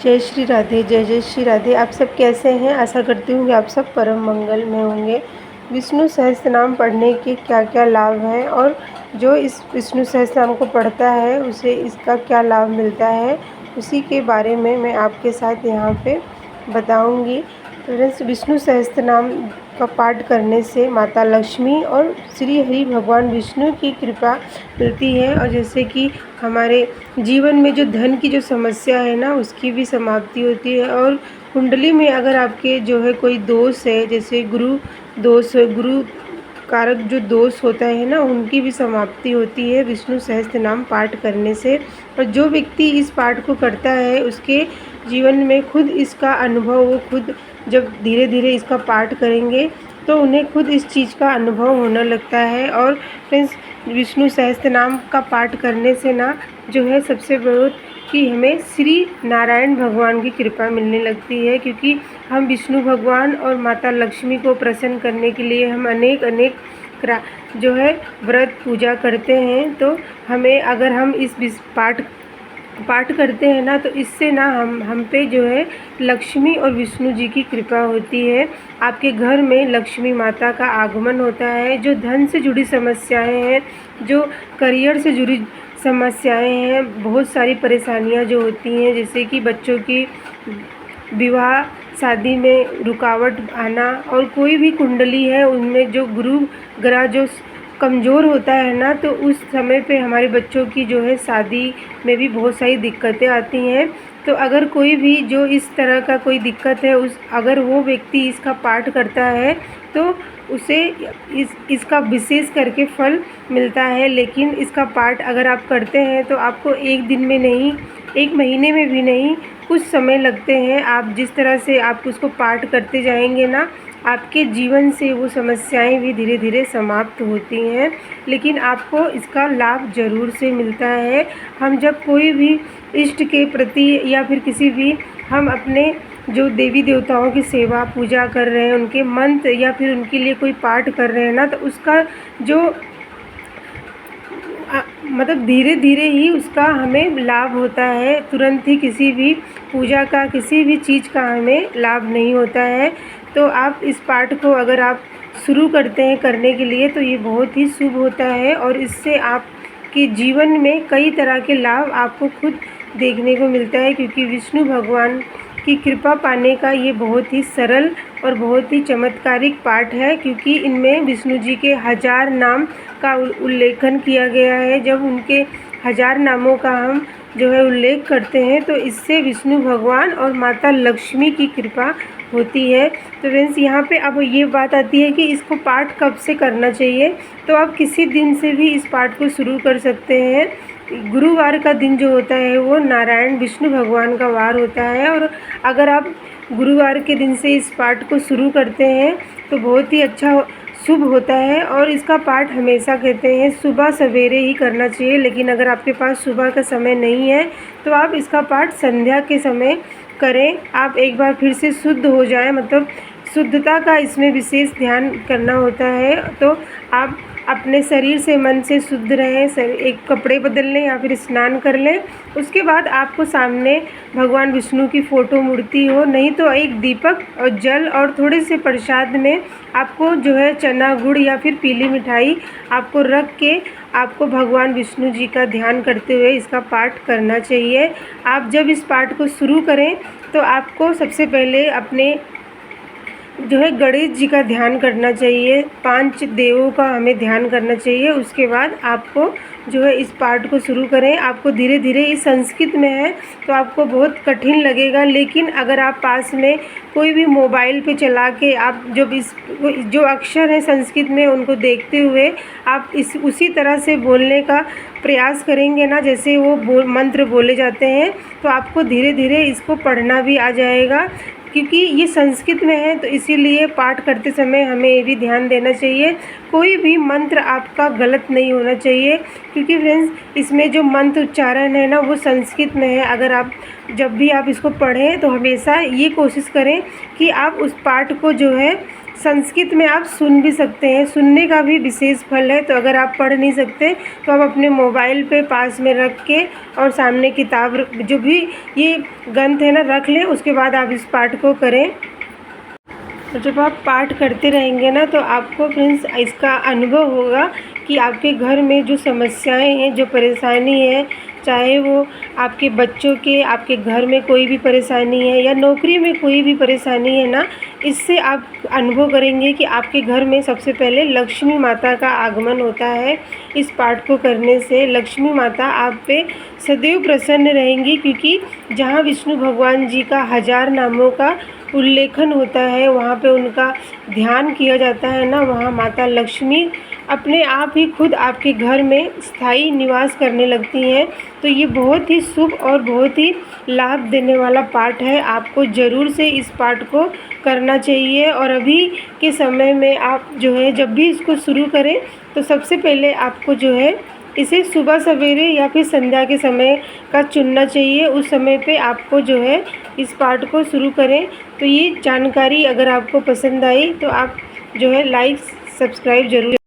जय श्री राधे, जय जय श्री राधे। आप सब कैसे हैं? आशा करती हूँ कि आप सब परम मंगल में होंगे। विष्णु सहस्त्रनाम पढ़ने के क्या क्या लाभ हैं और जो इस विष्णु सहस्त्रनाम को पढ़ता है उसे इसका क्या लाभ मिलता है, उसी के बारे में मैं आपके साथ यहाँ पे बताऊँगी। फ्रेंड्स, विष्णु सहस्त्रनाम का पाठ करने से माता लक्ष्मी और श्री हरि भगवान विष्णु की कृपा मिलती है और जैसे कि हमारे जीवन में जो धन की जो समस्या है ना, उसकी भी समाप्ति होती है। और कुंडली में अगर आपके जो है कोई दोष है, जैसे गुरु दोष, गुरु कारक जो दोष होता है ना, उनकी भी समाप्ति होती है विष्णु सहस्त्र नाम पाठ करने से। और जो व्यक्ति इस पाठ को करता है उसके जीवन में खुद इसका अनुभव, वो खुद जब धीरे धीरे इसका पाठ करेंगे तो उन्हें खुद इस चीज़ का अनुभव होने लगता है। और फ्रेंड्स, विष्णु सहस्त्र नाम का पाठ करने से ना जो है सबसे बहुत कि हमें श्री नारायण भगवान की कृपा मिलने लगती है, क्योंकि हम विष्णु भगवान और माता लक्ष्मी को प्रसन्न करने के लिए हम अनेक जो है व्रत पूजा करते हैं। तो हमें अगर हम इस पाठ करते हैं ना, तो इससे ना हम पे जो है लक्ष्मी और विष्णु जी की कृपा होती है। आपके घर में लक्ष्मी माता का आगमन होता है। जो धन से जुड़ी समस्याएं हैं, जो करियर से जुड़ी समस्याएं हैं, बहुत सारी परेशानियां जो होती हैं, जैसे कि बच्चों की विवाह शादी में रुकावट आना, और कोई भी कुंडली है उनमें जो गुरु ग्रह जो कमज़ोर होता है ना, तो उस समय पे हमारे बच्चों की जो है शादी में भी बहुत सारी दिक्कतें आती हैं। तो अगर कोई भी जो इस तरह का कोई दिक्कत है, अगर वो व्यक्ति इसका पाठ करता है तो उसे इसका विशेष करके फल मिलता है। लेकिन इसका पाठ अगर आप करते हैं तो आपको एक दिन में नहीं, एक महीने में भी नहीं, कुछ समय लगते हैं। आप जिस तरह से आप उसको पाठ करते जाएंगे ना, आपके जीवन से वो समस्याएं भी धीरे धीरे समाप्त होती हैं। लेकिन आपको इसका लाभ ज़रूर से मिलता है। हम जब कोई भी इष्ट के प्रति या फिर किसी भी हम अपने जो देवी देवताओं की सेवा पूजा कर रहे हैं, उनके मंत्र या फिर उनके लिए कोई पाठ कर रहे हैं ना, तो उसका जो मतलब धीरे धीरे ही उसका हमें लाभ होता है। तुरंत ही किसी भी पूजा का, किसी भी चीज़ का हमें लाभ नहीं होता है। तो आप इस पाठ को अगर आप शुरू करते हैं करने के लिए, तो ये बहुत ही शुभ होता है और इससे आपके जीवन में कई तरह के लाभ आपको खुद देखने को मिलता है। क्योंकि विष्णु भगवान की कृपा पाने का ये बहुत ही सरल और बहुत ही चमत्कारिक पाठ है, क्योंकि इनमें विष्णु जी के 1000 नाम का उल्लेखन किया गया है। जब उनके 1000 नामों का हम जो है उल्लेख करते हैं, तो इससे विष्णु भगवान और माता लक्ष्मी की कृपा होती है। तो फ्रेंड्स, यहाँ पे अब ये बात आती है कि इसको पाठ कब से करना चाहिए। तो आप किसी दिन से भी इस पाठ को शुरू कर सकते हैं। गुरुवार का दिन जो होता है वो नारायण विष्णु भगवान का वार होता है, और अगर आप गुरुवार के दिन से इस पाठ को शुरू करते हैं तो बहुत ही अच्छा शुभ होता है। और इसका पाठ हमेशा कहते हैं सुबह सवेरे ही करना चाहिए, लेकिन अगर आपके पास सुबह का समय नहीं है तो आप इसका पाठ संध्या के समय करें। आप एक बार फिर से शुद्ध हो जाएं, मतलब शुद्धता का इसमें विशेष ध्यान करना होता है। तो आप अपने शरीर से, मन से शुद्ध रहें, एक कपड़े बदल लें या फिर स्नान कर लें। उसके बाद आपको सामने भगवान विष्णु की फ़ोटो मूर्ति हो, नहीं तो एक दीपक और जल और थोड़े से प्रसाद में आपको जो है चना गुड़ या फिर पीली मिठाई आपको रख के आपको भगवान विष्णु जी का ध्यान करते हुए इसका पाठ करना चाहिए। आप जब इस पाठ को शुरू करें तो आपको सबसे पहले अपने जो है गणेश जी का ध्यान करना चाहिए, 5 देवों का हमें ध्यान करना चाहिए। उसके बाद आपको जो है इस पाठ को शुरू करें। आपको धीरे धीरे, इस संस्कृत में है तो आपको बहुत कठिन लगेगा, लेकिन अगर आप पास में कोई भी मोबाइल पे चला के आप जब जो अक्षर हैं संस्कृत में उनको देखते हुए आप उसी तरह से बोलने का प्रयास करेंगे ना, जैसे वो मंत्र बोले जाते हैं, तो आपको धीरे धीरे इसको पढ़ना भी आ जाएगा। क्योंकि ये संस्कृत में है तो इसीलिए पाठ करते समय हमें ये भी ध्यान देना चाहिए, कोई भी मंत्र आपका गलत नहीं होना चाहिए। क्योंकि फ्रेंड्स, इसमें जो मंत्र उच्चारण है ना वो संस्कृत में है। अगर आप जब भी आप इसको पढ़ें तो हमेशा ये कोशिश करें कि आप उस पाठ को जो है संस्कृत में आप सुन भी सकते हैं, सुनने का भी विशेष फल है। तो अगर आप पढ़ नहीं सकते तो आप अपने मोबाइल पे पास में रख के और सामने किताब जो भी ये ग्रंथ है ना रख लें, उसके बाद आप इस पाठ को करें। और जब आप पाठ करते रहेंगे ना तो आपको फ्रेंड्स इसका अनुभव होगा कि आपके घर में जो समस्याएं हैं, जो परेशानी है, चाहे वो आपके बच्चों के, आपके घर में कोई भी परेशानी है या नौकरी में कोई भी परेशानी है ना, इससे आप अनुभव करेंगे कि आपके घर में सबसे पहले लक्ष्मी माता का आगमन होता है। इस पाठ को करने से लक्ष्मी माता आप पे सदैव प्रसन्न रहेंगी, क्योंकि जहाँ विष्णु भगवान जी का 1000 नामों का उल्लेखन होता है, वहाँ पे उनका ध्यान किया जाता है ना, वहाँ माता लक्ष्मी अपने आप ही खुद आपके घर में स्थायी निवास करने लगती हैं। तो ये बहुत ही शुभ और बहुत ही लाभ देने वाला पाठ है। आपको ज़रूर से इस पाठ को करना चाहिए। और अभी के समय में आप जो है जब भी इसको शुरू करें तो सबसे पहले आपको जो है इसे सुबह सवेरे या फिर संध्या के समय का चुनना चाहिए। उस समय पे आपको जो है इस पाठ को शुरू करें। तो ये जानकारी अगर आपको पसंद आई तो आप जो है लाइक सब्सक्राइब ज़रूर